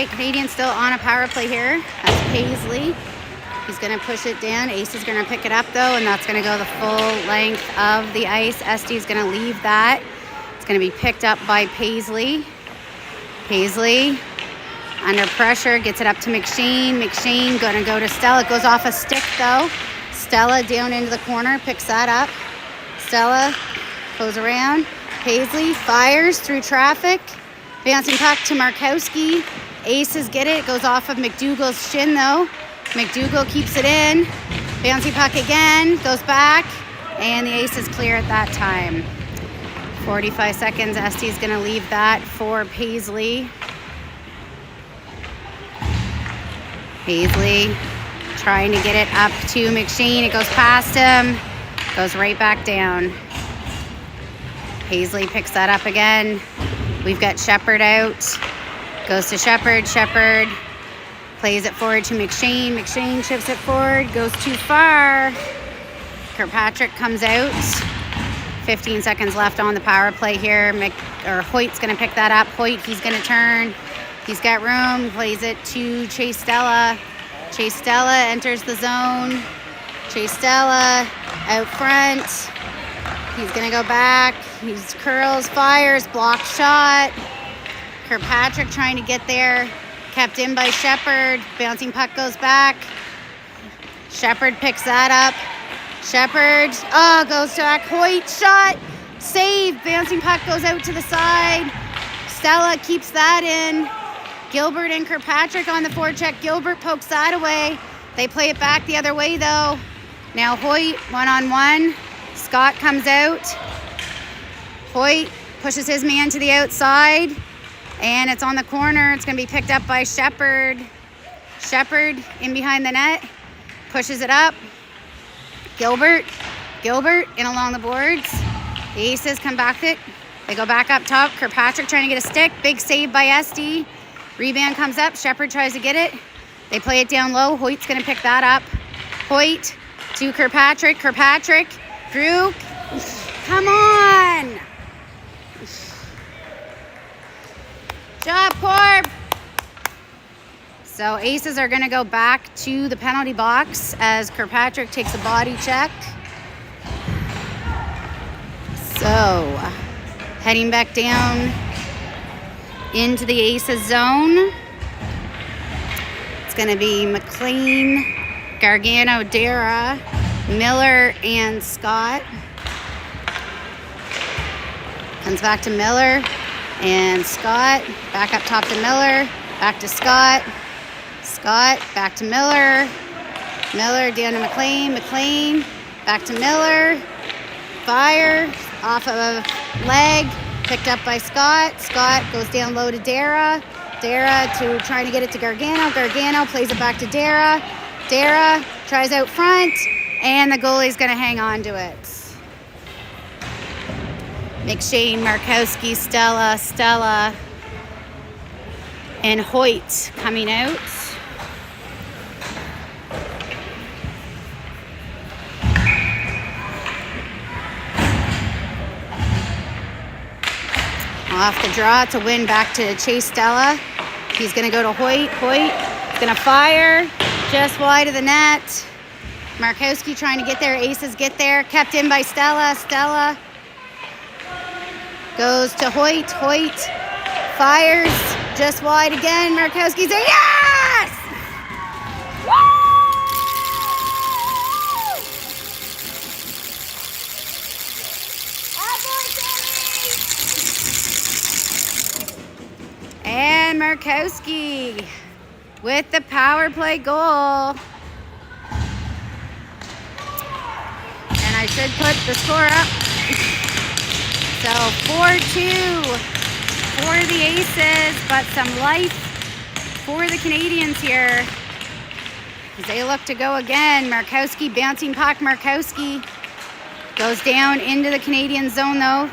right, Canadiens still on a power play here. That's Paisley. He's going to push it down. Ace is going to pick it up, though, and that's going to go the full length of the ice. SD is going to leave that. It's going to be picked up by Paisley. Paisley, under pressure, gets it up to McShane. McShane going to go to Stella. It goes off a stick, though. Stella down into the corner, picks that up. Stella goes around. Paisley fires through traffic. Bouncing puck to Markowski. Aces get it. It goes off of McDougall's shin, though. McDougall keeps it in. Bouncing puck again. Goes back. And the Aces clear at that time. 45 seconds. Esti's going to leave that for Paisley. Paisley trying to get it up to McShane. It goes past him. Goes right back down. Paisley picks that up again. We've got Shepherd out. Goes to Shepherd. Shepherd plays it forward to McShane. McShane shifts it forward. Goes too far. Kirkpatrick comes out. 15 seconds left on the power play here. Hoyt's going to pick that up. Hoyt, he's going to turn. He's got room. Plays it to Chase Stella. Chase Stella enters the zone. Chase Stella out front. He's going to go back. He curls, fires, blocked shot. Kirkpatrick trying to get there. Kept in by Shepherd. Bouncing puck goes back. Shepherd picks that up. Shepherd, goes back. Hoyt shot. Save. Bouncing puck goes out to the side. Stella keeps that in. Gilbert and Kirkpatrick on the forecheck. Gilbert pokes that away. They play it back the other way, though. Now Hoyt, one-on-one. Scott comes out. Hoyt pushes his man to the outside. And it's on the corner. It's going to be picked up by Shepherd. Shepherd in behind the net. Pushes it up. Gilbert in along the boards. The Aces come back it. They go back up top. Kirkpatrick trying to get a stick. Big save by SD. Rebound comes up. Shepherd tries to get it. They play it down low. Hoyt's going to pick that up. Hoyt to Kirkpatrick. Kirkpatrick. Drew. Come on. Job, Corb. So Aces are going to go back to the penalty box as Kirkpatrick takes a body check. So heading back down into the Aces zone. It's going to be McLean, Gargano, Dara, Miller, and Scott. Comes back to Miller and Scott. Back up top to Miller. Back to Scott. Scott, back to Miller. Miller down to McLean. McLean, back to Miller. Fire off of a leg. Picked up by Scott. Scott goes down low to Dara. Dara to trying to get it to Gargano. Gargano plays it back to Dara. Dara tries out front. And the goalie's going to hang on to it. McShane, Markowski, Stella, and Hoyt coming out. Off the draw to win back to Chase Stella. He's going to go to Hoyt. Hoyt is going to fire just wide of the net. Markowski trying to get there. Aces get there. Kept in by Stella. Stella goes to Hoyt. Hoyt fires just wide again. Markowski's there. Yes! Woo! And Markowski with the power play goal. And I should put the score up. So 4-2 for the Aces, but some life for the Canadiens here as they look to go again. Markowski bouncing puck. Markowski goes down into the Canadian zone, though.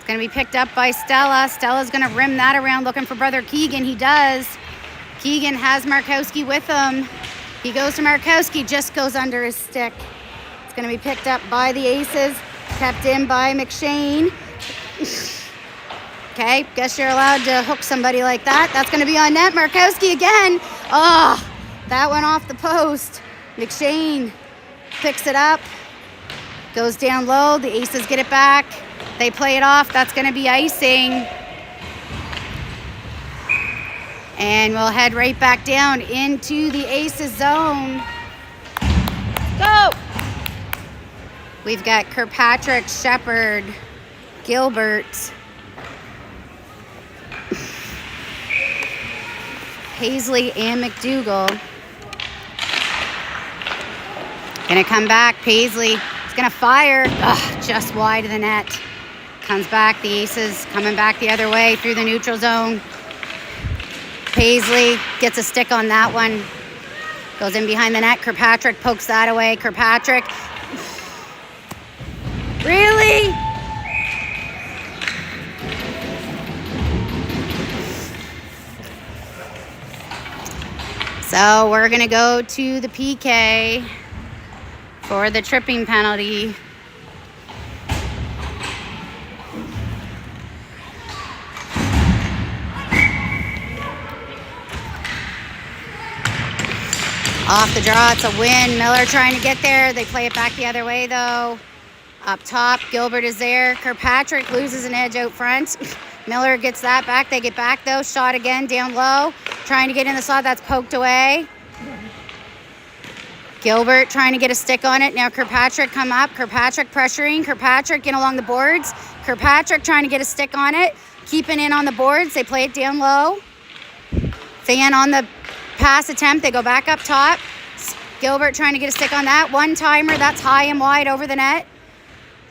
Going to be picked up by Stella. Stella's going to rim that around looking for brother Keegan. He does. Keegan has Markowski with him. He goes to Markowski, just goes under his stick. It's going to be picked up by the Aces. Kept in by McShane. Okay, guess you're allowed to hook somebody like that. That's going to be on net. Markowski again. Oh, that went off the post. McShane picks it up. Goes down low. The Aces get it back. They play it off. That's going to be icing. And we'll head right back down into the Aces zone. Go! We've got Kirkpatrick, Shepherd, Gilbert, Paisley, and McDougall. Gonna come back. Paisley is gonna fire. Ugh, just wide of the net. Comes back. The Aces coming back the other way through the neutral zone. Paisley gets a stick on that one. Goes in behind the net. Kirkpatrick pokes that away. Kirkpatrick. Really? So we're going to go to the PK for the tripping penalty. Off the draw, it's a win. Miller trying to get there. They play it back the other way, though. Up top, Gilbert is there. Kirkpatrick loses an edge out front. Miller gets that back. They get back, though. Shot again, down low. Trying to get in the slot. That's poked away. Gilbert trying to get a stick on it. Now Kirkpatrick come up. Kirkpatrick pressuring. Kirkpatrick in along the boards. Kirkpatrick trying to get a stick on it. Keeping in on the boards. They play it down low. Fan on the pass attempt. They go back up top. Gilbert trying to get a stick on that. One timer. That's high and wide over the net.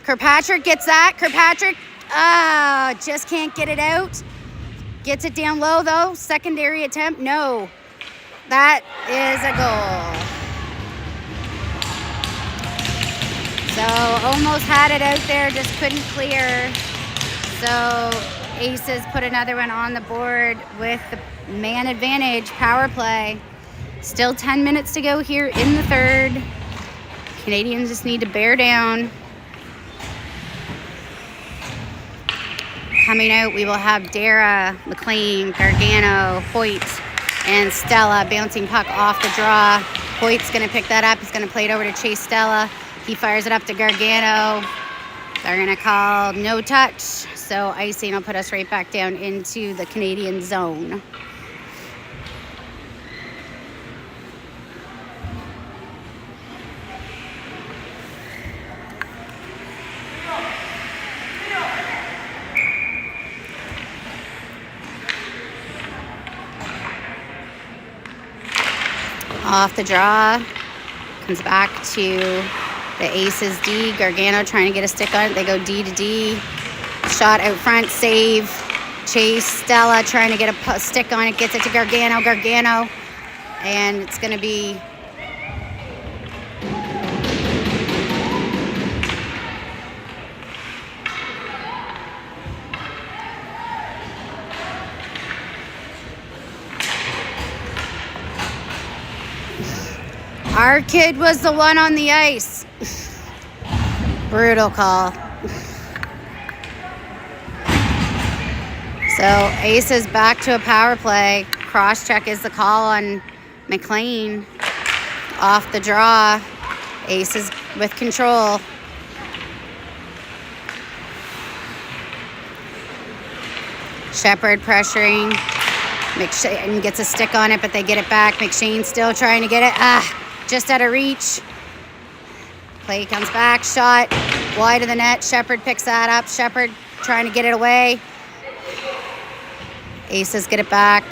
Kirkpatrick gets that. Kirkpatrick just can't get it out. Gets it down low though. Secondary attempt. No. That is a goal. So almost had it out there. Just couldn't clear. So Aces put another one on the board with the man advantage, power play. Still 10 minutes to go here in the third. Canadiens just need to bear down. Coming out, we will have Dara, McLean, Gargano, Hoyt, and Stella bouncing puck off the draw. Hoyt's going to pick that up. He's going to play it over to Chase Stella. He fires it up to Gargano. They're going to call no touch. So icing will put us right back down into the Canadian zone. Off the draw, comes back to the Aces D. Gargano trying to get a stick on it. They go D to D. Shot out front, save. Chase Stella trying to get a stick on it. Gets it to Gargano. Gargano. And it's going to be our kid was the one on the ice. Brutal call. So Aces back to a power play. Cross check is the call on McLean. Off the draw. Aces with control. Shepherd pressuring. McShane gets a stick on it, but they get it back. McShane still trying to get it. Just out of reach. Play comes back. Shot wide of the net. Shepherd picks that up. Shepherd trying to get it away. Aces get it back.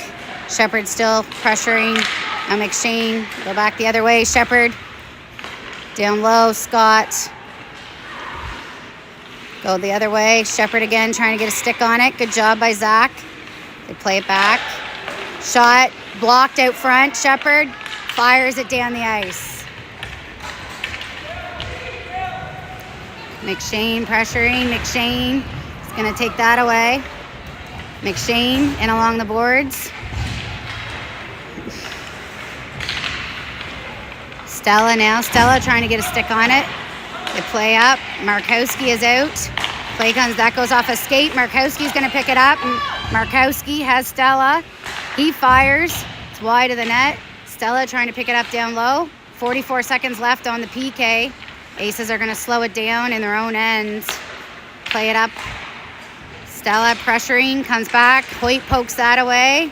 Shepherd still pressuring. Now McShane. Go back the other way. Shepherd. Down low. Scott. Go the other way. Shepherd again trying to get a stick on it. Good job by Zach. They play it back. Shot blocked out front. Shepherd fires it down the ice. McShane pressuring. McShane is going to take that away. McShane in along the boards. Stella now. Stella trying to get a stick on it. They play up. Markowski is out. Play comes, that goes off a skate. Markowski's going to pick it up. Markowski has Stella. He fires. It's wide of the net. Stella trying to pick it up down low. 44 seconds left on the PK. Aces are going to slow it down in their own ends. Play it up. Stella pressuring, comes back. Hoyt pokes that away.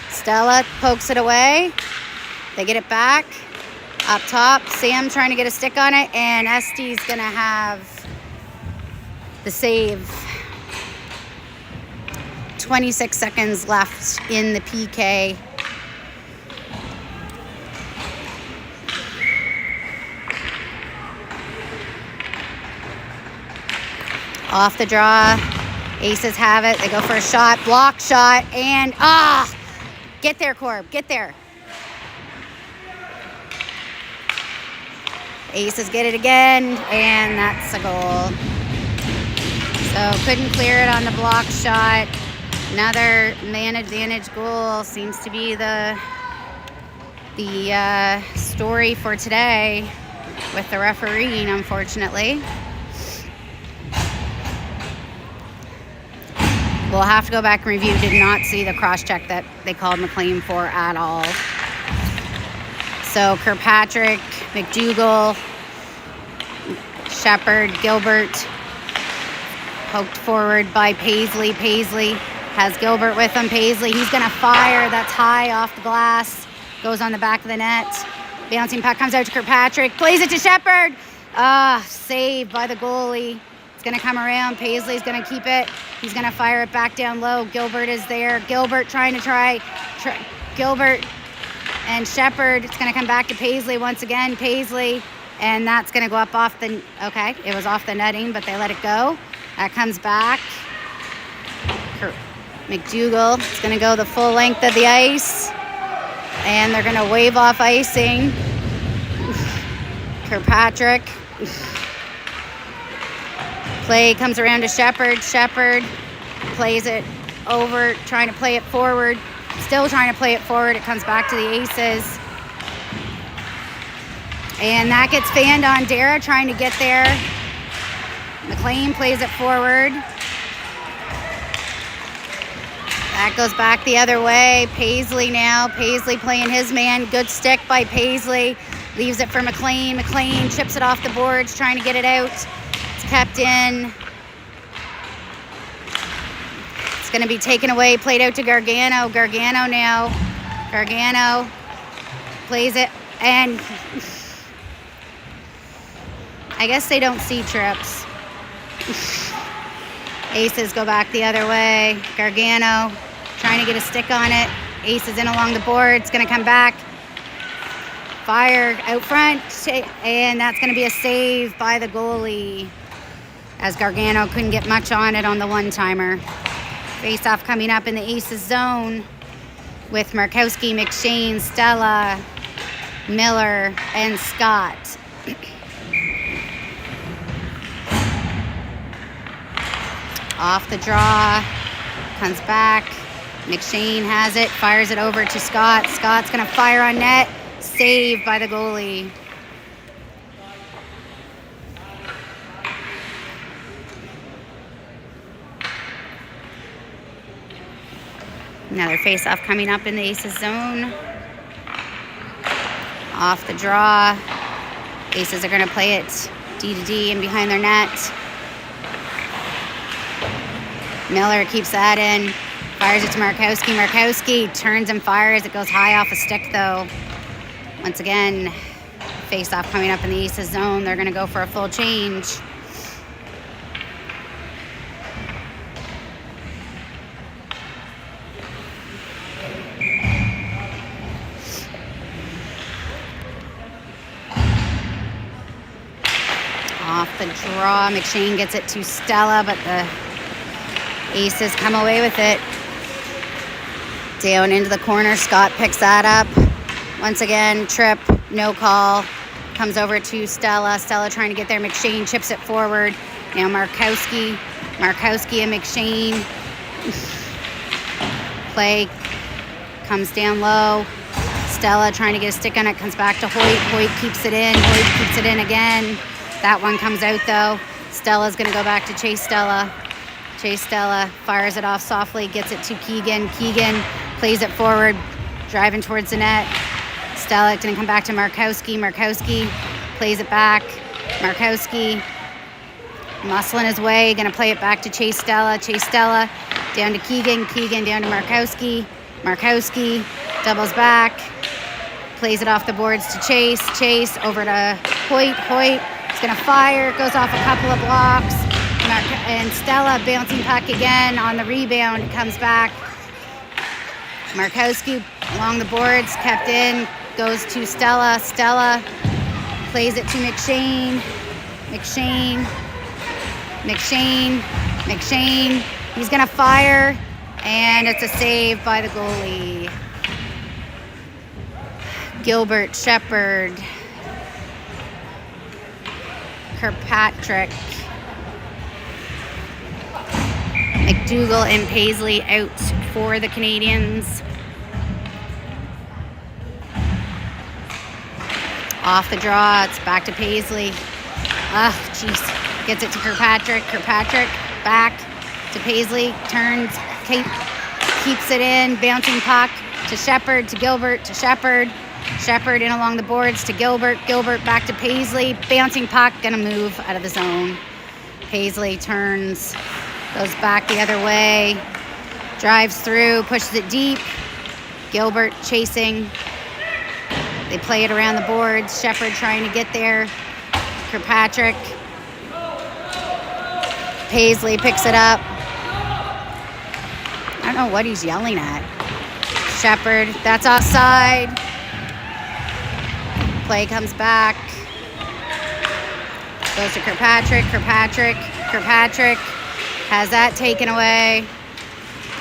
Stella pokes it away. They get it back. Up top, Sam trying to get a stick on it, and Esti's going to have the save. 26 seconds left in the PK. Off the draw. Aces have it. They go for a shot. Block shot. And, get there, Corb. Get there. Aces get it again. And that's a goal. So couldn't clear it on the block shot. Another man advantage goal seems to be the story for today with the refereeing, unfortunately. We'll have to go back and review. Did not see the cross-check that they called McLean for at all. So Kirkpatrick, McDougall, Shepard, Gilbert, poked forward by Paisley. Paisley has Gilbert with him. Paisley, he's going to fire. That's high off the glass. Goes on the back of the net. Bouncing puck comes out to Kirkpatrick. Plays it to Shepard. Saved by the goalie. Going to come around. Paisley's going to keep it. He's going to fire it back down low. Gilbert is there. Gilbert trying to try Gilbert and Shepard. It's going to come back to Paisley once again. Paisley, and that's going to go up off the, okay, it was off the netting, but they let it go. That comes back. McDougall is going to go the full length of the ice, and they're going to wave off icing. Kirkpatrick. Play comes around to Shepard. Shepard plays it over, trying to play it forward. Still trying to play it forward. It comes back to the Aces. And that gets fanned on Dara, trying to get there. McLean plays it forward. That goes back the other way. Paisley now. Paisley playing his man. Good stick by Paisley. Leaves it for McLean. McLean chips it off the boards, trying to get it out. Kept in. It's going to be taken away, played out to Gargano. Gargano now. Gargano plays it, and I guess they don't see trips. Aces go back the other way. Gargano trying to get a stick on it. Aces in along the board. It's going to come back. Fire out front, and that's going to be a save by the goalie, as Gargano couldn't get much on it on the one-timer. Face-off coming up in the Aces zone with Markowski, McShane, Stella, Miller, and Scott. Off the draw, comes back. McShane has it, fires it over to Scott. Scott's going to fire on net. Saved by the goalie. Another face-off coming up in the Aces zone. Off the draw. Aces are going to play it D to D and behind their net. Miller keeps that in. Fires it to Markowski. Markowski turns and fires. It goes high off a stick, though. Once again, face-off coming up in the Aces zone. They're going to go for a full change. Off the draw, McShane gets it to Stella, but the Aces come away with it. Down into the corner, Scott picks that up. Once again, trip, no call. Comes over to Stella. Stella trying to get there. McShane chips it forward. Now Markowski and McShane. Play comes down low. Stella trying to get a stick on it. Comes back to Hoyt. Hoyt keeps it in. Hoyt keeps it in again. That one comes out, though. Stella's going to go back to Chase Stella. Chase Stella fires it off softly, gets it to Keegan. Keegan plays it forward, driving towards the net. Stella going to come back to Markowski. Markowski plays it back. Markowski muscling his way, going to play it back to Chase Stella. Chase Stella down to Keegan. Keegan down to Markowski. Markowski doubles back, plays it off the boards to Chase. Chase over to Hoyt. Hoyt is going to fire, goes off a couple of blocks. And Stella bouncing puck again on the rebound, comes back. Markowski along the boards, kept in, goes to Stella. Stella plays it to McShane. McShane. McShane. McShane. He's going to fire, and it's a save by the goalie. Gilbert, Shepard, Kirkpatrick, McDougall and Paisley out for the Canadiens. Off the draw, it's back to Paisley. Jeez. Gets it to Kirkpatrick. Kirkpatrick back to Paisley. Turns, keeps it in. Bouncing puck to Shepard, to Gilbert, to Shepard. Shepard in along the boards to Gilbert. Gilbert back to Paisley. Bouncing puck, gonna move out of the zone. Paisley turns, goes back the other way, drives through, pushes it deep. Gilbert chasing. They play it around the boards. Shepard trying to get there. Kirkpatrick. Paisley picks it up. I don't know what he's yelling at. Shepard, that's offside. Play comes back. Goes to Kirkpatrick. Kirkpatrick. Kirkpatrick has that taken away.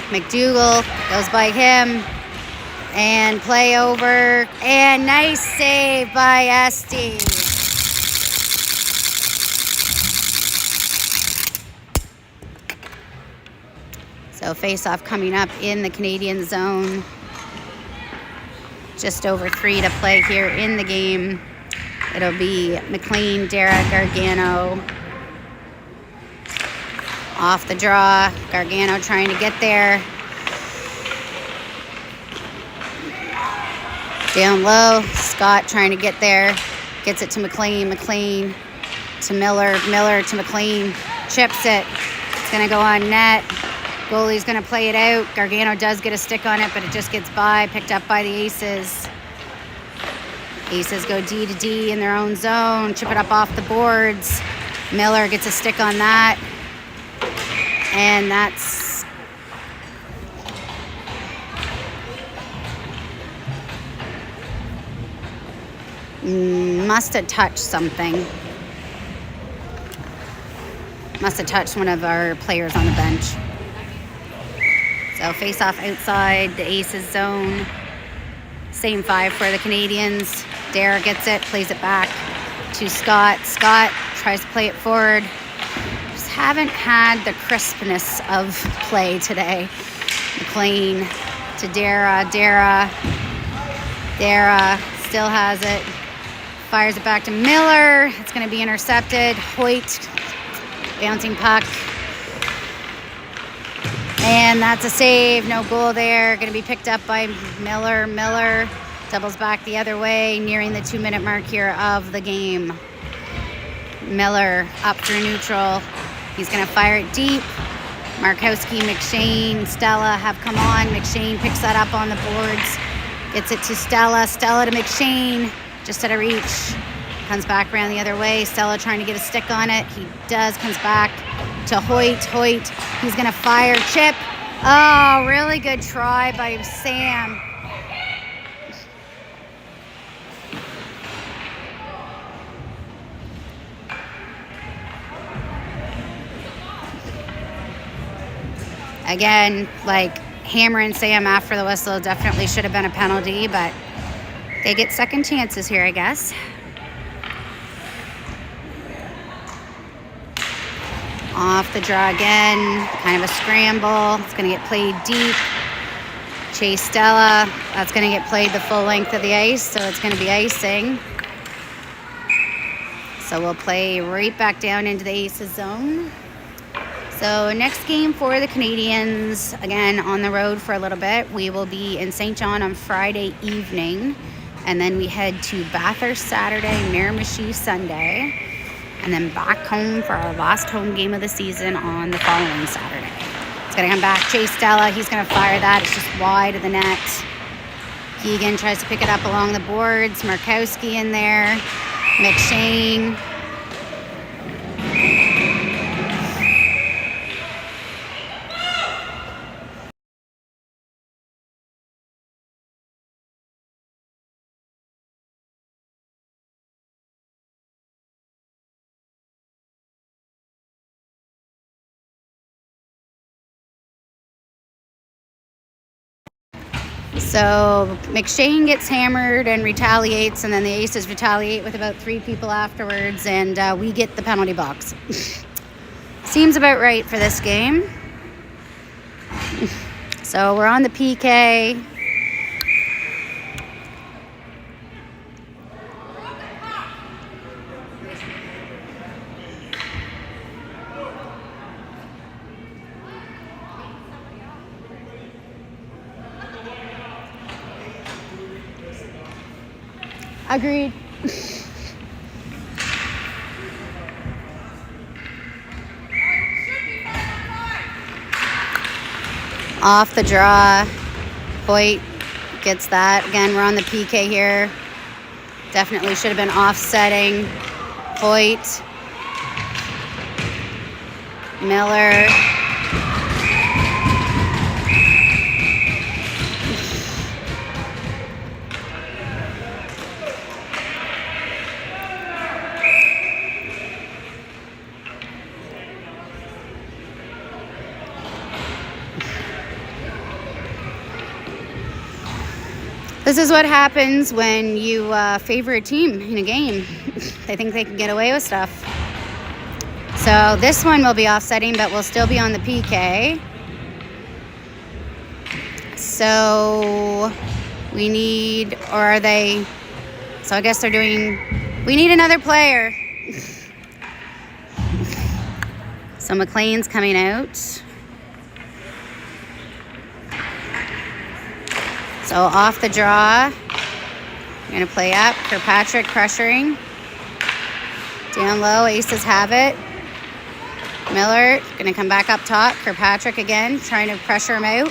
McDougall goes by him. And play over. And nice save by Esty. So face-off coming up in the Canadian zone. Just over 3 to play here in the game. It'll be McLean, Dara, Gargano. Off the draw. Gargano trying to get there. Down low. Scott trying to get there. Gets it to McLean. McLean to Miller. Miller to McLean. Chips it. It's going to go on net. Goalie's going to play it out. Gargano does get a stick on it, but it just gets by. Picked up by the Aces. Aces go D to D in their own zone. Chip it up off the boards. Miller gets a stick on that. And that's... must have touched something. Must have touched one of our players on the bench. So face-off outside the Aces zone. Same 5 for the Canadiens. Dara gets it, plays it back to Scott. Scott tries to play it forward. Just haven't had the crispness of play today. McLean to Dara. Dara still has it. Fires it back to Miller. It's going to be intercepted. Hoyt, bouncing puck. And that's a save. No goal there. Going to be picked up by Miller. Miller doubles back the other way, nearing the 2-minute mark here of the game. Miller up through neutral. He's going to fire it deep. Markowski, McShane, Stella have come on. McShane picks that up on the boards. Gets it to Stella. Stella to McShane. Just out of reach. Comes back around the other way. Stella trying to get a stick on it. He does. Comes back to Hoyt. Hoyt. He's going to fire. Chip. Oh, really good try by Sam. Again, like hammering Sam after the whistle definitely should have been a penalty, but they get second chances here, I guess. Off the draw again, kind of a scramble. It's going to get played deep. Chase Stella, that's going to get played the full length of the ice, so it's going to be icing. So we'll play right back down into the Aces zone. So next game for the Canadiens, again on the road for a little bit. We will be in St. John on Friday evening, and then we head to Bathurst Saturday, Miramichi Sunday, and then back home for our last home game of the season on the following Saturday. It's going to come back. Chase Stella, he's going to fire that. It's just wide of the net. Keegan tries to pick it up along the boards. Markowski in there. McShane. So McShane gets hammered and retaliates, and then the Aces retaliate with about 3 people afterwards, and we get the penalty box. Seems about right for this game. So we're on the PK. Agreed. Off the draw. Hoyt gets that. Again, we're on the PK here. Definitely should have been offsetting. Hoyt. Miller. This is what happens when you favor a team in a game. They think they can get away with stuff. So this one will be offsetting, but we'll still be on the PK. So we need, or are they, so I guess they're doing, we need another player. So McLean's coming out. So off the draw, we're going to play up. Kirkpatrick pressuring. Down low, Aces have it. Miller going to come back up top. Kirkpatrick again, trying to pressure him out.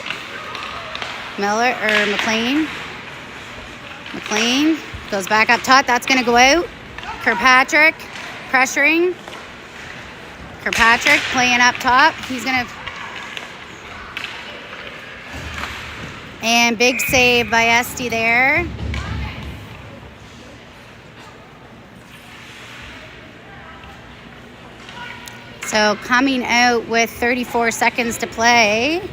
McLean. McLean goes back up top. That's going to go out. Kirkpatrick pressuring. Kirkpatrick playing up top. He's going to... And big save by Esty there. So coming out with 34 seconds to play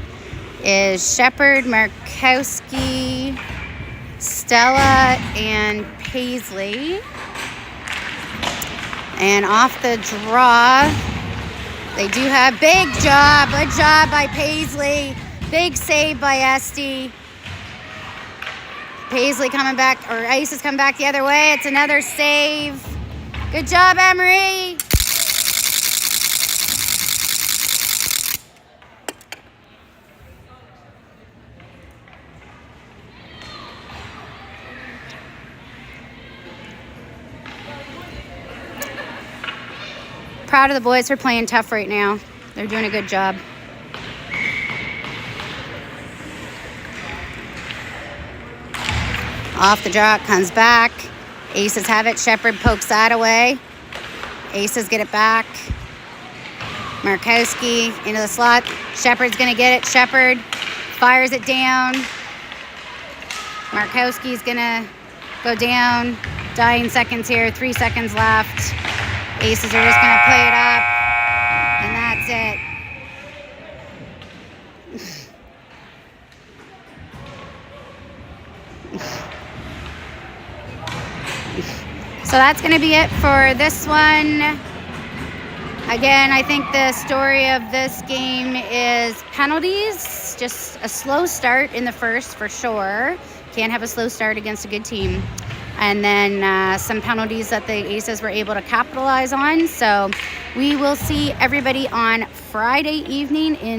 is Shepard, Markowski, Stella, and Paisley. And off the draw, they do have big job. Good job by Paisley. Big save by Esty. Paisley coming back, or Aces coming back the other way. It's another save. Good job, Emery. Proud of the boys for playing tough right now. They're doing a good job. Off the draw, it comes back. Aces have it. Shepard pokes that away. Aces get it back. Markowski into the slot. Shepard's going to get it. Shepard fires it down. Markowski's going to go down. Dying seconds here. 3 seconds left. Aces are just going to play it up. And that's it. So that's going to be it for this one. Again, I think the story of this game is penalties. Just a slow start in the first for sure. Can't have a slow start against a good team. and then some penalties that the Aces were able to capitalize on. So we will see everybody on Friday evening in